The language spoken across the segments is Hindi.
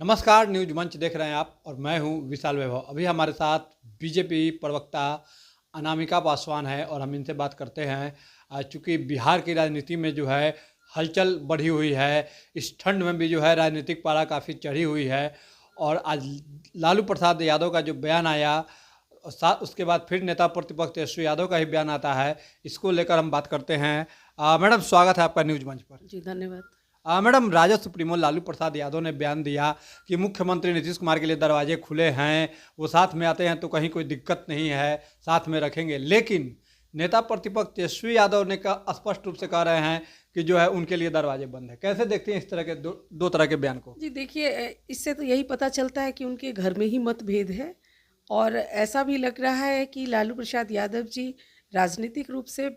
नमस्कार, न्यूज मंच देख रहे हैं आप और मैं हूं विशाल वैभव। अभी हमारे साथ बीजेपी प्रवक्ता अनामिका पासवान है और हम इनसे बात करते हैं। चूँकि बिहार की राजनीति में जो है हलचल बढ़ी हुई है, इस ठंड में भी जो है राजनीतिक पारा काफ़ी चढ़ी हुई है और आज लालू प्रसाद यादव का जो बयान आया उसके बाद फिर नेता प्रतिपक्ष तेजस्वी यादव का ही बयान आता है। इसको लेकर हम बात करते हैं। मैडम, स्वागत है आपका न्यूज मंच पर। जी धन्यवाद। मैडम, राजद सुप्रीमो लालू प्रसाद यादव ने बयान दिया कि मुख्यमंत्री नीतीश कुमार के लिए दरवाजे खुले हैं, वो साथ में आते हैं तो कहीं कोई दिक्कत नहीं है, साथ में रखेंगे। लेकिन नेता प्रतिपक्ष तेजस्वी यादव ने स्पष्ट रूप से कह रहे हैं कि जो है उनके लिए दरवाजे बंद है। कैसे देखते हैं इस तरह के दो तरह के बयान को? जी देखिए, इससे तो यही पता चलता है कि उनके घर में ही मतभेद है और ऐसा भी लग रहा है कि लालू प्रसाद यादव जी राजनीतिक रूप से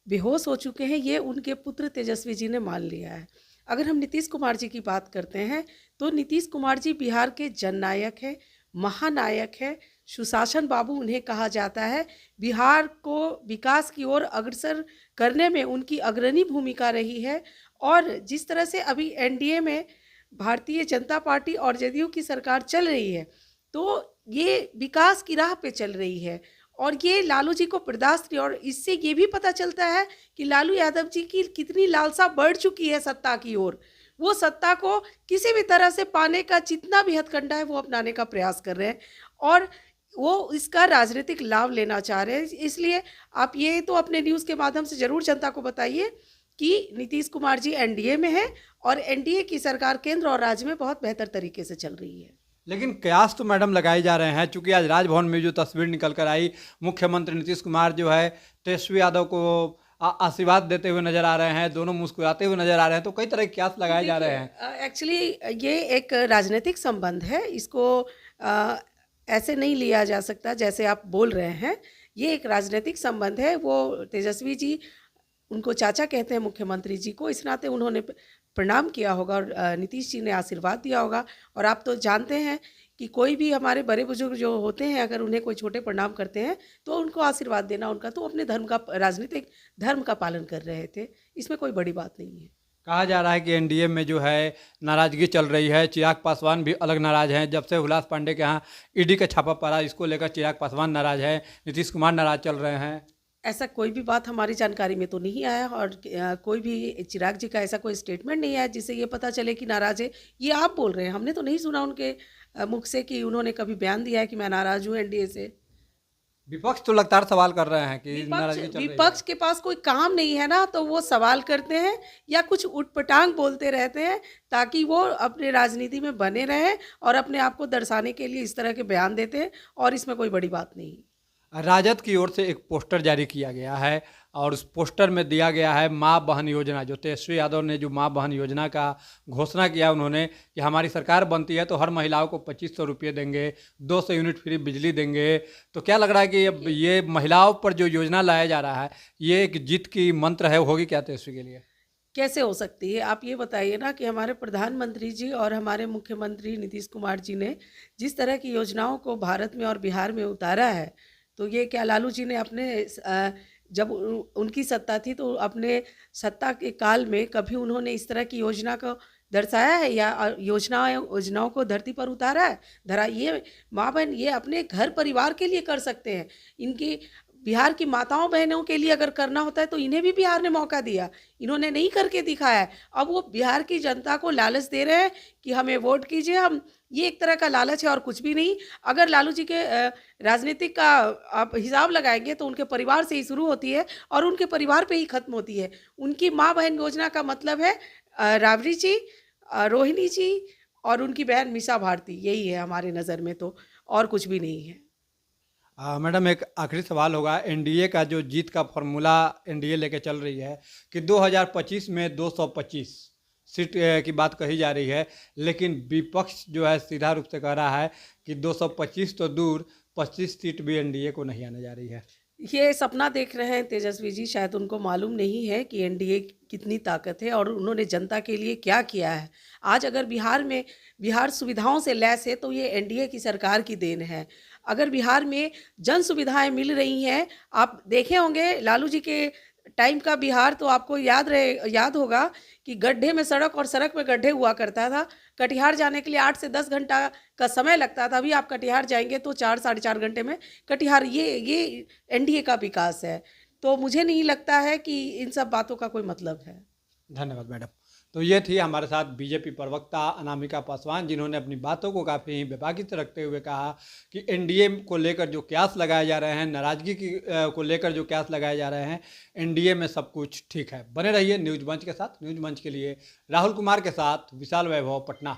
बेहोश हो चुके हैं। ये उनके पुत्र तेजस्वी जी ने मान लिया है। अगर हम नीतीश कुमार जी की बात करते हैं तो नीतीश कुमार जी बिहार के जननायक हैं, महानायक है, सुशासन बाबू उन्हें कहा जाता है। बिहार को विकास की ओर अग्रसर करने में उनकी अग्रणी भूमिका रही है और जिस तरह से अभी एनडीए में भारतीय जनता पार्टी और जदयू की सरकार चल रही है तो ये विकास की राह पे चल रही है और ये लालू जी को बर्दाश्त नहीं। और इससे ये भी पता चलता है कि लालू यादव जी की कितनी लालसा बढ़ चुकी है सत्ता की ओर। वो सत्ता को किसी भी तरह से पाने का जितना भी हथकंडा है वो अपनाने का प्रयास कर रहे हैं और वो इसका राजनीतिक लाभ लेना चाह रहे हैं। इसलिए आप ये तो अपने न्यूज़ के माध्यम से ज़रूर जनता को बताइए कि नीतीश कुमार जी एनडीए में हैं और एनडीए की सरकार केंद्र और राज्य में बहुत बेहतर तरीके से चल रही है। लेकिन कयास तो मैडम लगाए जा रहे हैं। चूंकि आज राजभवन में जो तस्वीर निकल कर आई, मुख्यमंत्री नीतीश कुमार जो है तेजस्वी यादव को आशीर्वाद देते हुए नजर आ रहे हैं, दोनों मुस्कुराते हुए नजर आ रहे हैं, तो कई तरह के कयास लगाए जा रहे हैं। एक्चुअली ये एक राजनीतिक संबंध है, इसको ऐसे नहीं लिया जा सकता जैसे आप बोल रहे हैं। ये एक राजनीतिक संबंध है। वो तेजस्वी जी उनको चाचा कहते हैं मुख्यमंत्री जी को, इस नाते उन्होंने प्रणाम किया होगा और नीतीश जी ने आशीर्वाद दिया होगा। और आप तो जानते हैं कि कोई भी हमारे बड़े बुजुर्ग जो होते हैं अगर उन्हें कोई छोटे प्रणाम करते हैं तो उनको आशीर्वाद देना उनका तो अपने धर्म का, राजनीतिक धर्म का पालन कर रहे थे। इसमें कोई बड़ी बात नहीं है। कहा जा रहा है कि एनडीए में जो है नाराजगी चल रही है। चिराग पासवान भी अलग नाराज हैं। जब से हुलास पांडे के यहाँ ईडी का छापा पड़ा, इसको लेकर चिराग पासवान नाराज है, नीतीश कुमार नाराज चल रहे हैं। ऐसा कोई भी बात हमारी जानकारी में तो नहीं आया और कोई भी चिराग जी का ऐसा कोई स्टेटमेंट नहीं आया जिससे ये पता चले कि नाराज़ है। ये आप बोल रहे हैं, हमने तो नहीं सुना उनके मुख से कि उन्होंने कभी बयान दिया है कि मैं नाराज़ हूँ एनडीए से। विपक्ष तो लगातार सवाल कर रहे हैं कि विपक्ष नाराजगी चल रही है। विपक्ष के पास कोई काम नहीं है ना, तो वो सवाल करते हैं या कुछ उटपटांग बोलते रहते हैं ताकि वो अपने राजनीति में बने रहें और अपने आप को दर्शाने के लिए इस तरह के बयान देते हैं और इसमें कोई बड़ी बात नहीं। राजद की ओर से एक पोस्टर जारी किया गया है और उस पोस्टर में दिया गया है माँ बहन योजना। जो तेजस्वी यादव ने जो माँ बहन योजना का घोषणा किया उन्होंने कि हमारी सरकार बनती है तो हर महिलाओं को 2500 रुपये देंगे, 200 यूनिट फ्री बिजली देंगे। तो क्या लग रहा है कि ये महिलाओं पर जो योजना लाया जा रहा है ये एक जीत की मंत्र है, होगी क्या तेजस्वी के लिए? कैसे हो सकती है? आप ये बताइए ना कि हमारे प्रधानमंत्री जी और हमारे मुख्यमंत्री नीतीश कुमार जी ने जिस तरह की योजनाओं को भारत में और बिहार में उतारा है, तो ये क्या लालू जी ने अपने जब उनकी सत्ता थी तो अपने सत्ता के काल में कभी उन्होंने इस तरह की योजना को दर्शाया है या योजनाओं को धरती पर उतारा है? धरा ये माँ बहन ये अपने घर परिवार के लिए कर सकते हैं। इनकी बिहार की माताओं बहनों के लिए अगर करना होता है तो इन्हें भी बिहार ने मौका दिया, इन्होंने नहीं करके दिखाया है। अब वो बिहार की जनता को लालच दे रहे हैं कि हमें वोट कीजिए। हम ये एक तरह का लालच है और कुछ भी नहीं। अगर लालू जी के राजनीतिक का आप हिसाब लगाएंगे तो उनके परिवार से ही शुरू होती है और उनके परिवार पे ही खत्म होती है। उनकी माँ बहन योजना का मतलब है राबड़ी जी, रोहिणी जी और उनकी बहन मीसा भारती, यही है हमारे नज़र में तो, और कुछ भी नहीं है। मैडम, एक आखिरी सवाल होगा। एनडीए का जो जीत का फॉर्मूला एनडीए लेके चल रही है कि 2025 में 225 सीट की बात कही जा रही है, लेकिन विपक्ष जो है सीधा रूप से कह रहा है कि 225 तो दूर 25 सीट भी एनडीए को नहीं आने जा रही है। ये सपना देख रहे हैं तेजस्वी जी, शायद उनको मालूम नहीं है कि एनडीए कितनी ताकत है और उन्होंने जनता के लिए क्या किया है। आज अगर बिहार सुविधाओं से लैस है तो ये एनडीए की सरकार की देन है। अगर बिहार में जन सुविधाएं मिल रही हैं, आप देखे होंगे लालू जी के टाइम का बिहार तो आपको याद होगा कि गड्ढे में सड़क और सड़क में गड्ढे हुआ करता था। कटिहार जाने के लिए 8 से 10 घंटा का समय लगता था। अभी आप कटिहार जाएंगे तो 4 साढ़े 4 घंटे में कटिहार। ये एनडीए का विकास है। तो मुझे नहीं लगता है कि इन सब बातों का कोई मतलब है। धन्यवाद मैडम। तो ये थी हमारे साथ बीजेपी प्रवक्ता अनामिका पासवान, जिन्होंने अपनी बातों को काफ़ी बेबाकी से रखते हुए कहा कि एनडीए को लेकर जो कयास लगाए जा रहे हैं, नाराजगी को लेकर जो कयास लगाए जा रहे हैं, एनडीए में सब कुछ ठीक है। बने रहिए न्यूज़ मंच के साथ। न्यूज़ मंच के लिए राहुल कुमार के साथ विशाल वैभव, पटना।